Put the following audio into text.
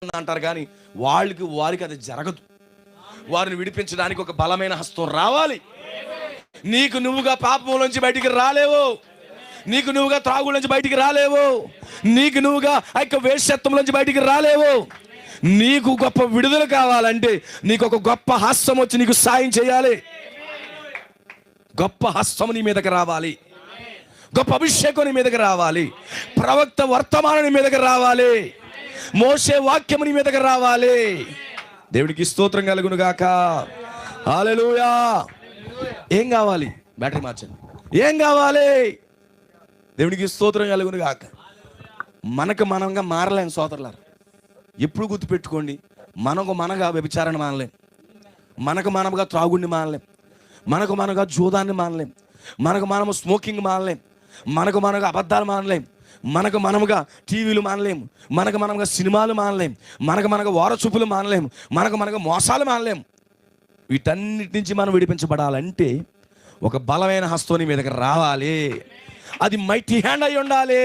అంటారు, కానీ వారికి అది జరగదు. వారిని విడిపించడానికి ఒక బలమైన హస్తం రావాలి. నీకు నువ్వుగా పాపంలోంచి బయటికి రాలేవు, నీకు నువ్వుగా త్రాగులోంచి బయటికి రాలేవు, నీకు నువ్వుగా వేశ్యత్వంలోంచి బయటికి రాలేవు. నీకు గొప్ప విడుదల కావాలంటే నీకు ఒక గొప్ప హస్తం వచ్చి నీకు సాయం చేయాలి. గొప్ప హస్తం నీ మీదకి రావాలి, గొప్ప అభిషేకం నీ మీదకి రావాలి, ప్రవక్త వర్తమానం నీ మీదకి రావాలి, మోసే వాక్యం నీ మీదకి రావాలి. దేవుడికి స్తోత్రం కలుగును గాక. హల్లెలూయా. ఏం కావాలి? బ్యాటరీ మార్చండి. ఏం కావాలి? దేవుడికి స్తోత్రం కలుగును గాక. మనకు మనంగా మారలేం సోదరులారు. ఎప్పుడు గుర్తుపెట్టుకోండి, మనగా వ్యభిచారాన్ని మానలేం, మనముగా త్రాగుడిని మానలేం, మనగా జూదాన్ని మానలేం, మనము స్మోకింగ్ మానలేం, మనగా అబద్ధాలు మానలేం, మనముగా టీవీలు మానలేం, మనముగా సినిమాలు మానలేం, మనగా వారచూపులు మానలేం, మనగా మోసాలు మానలేం. వీటన్నిటి నుంచి మనం విడిపించబడాలంటే ఒక బలమైన హస్తం నీ మీదకి రావాలి. అది మైటీ హ్యాండ్ అయి ఉండాలి.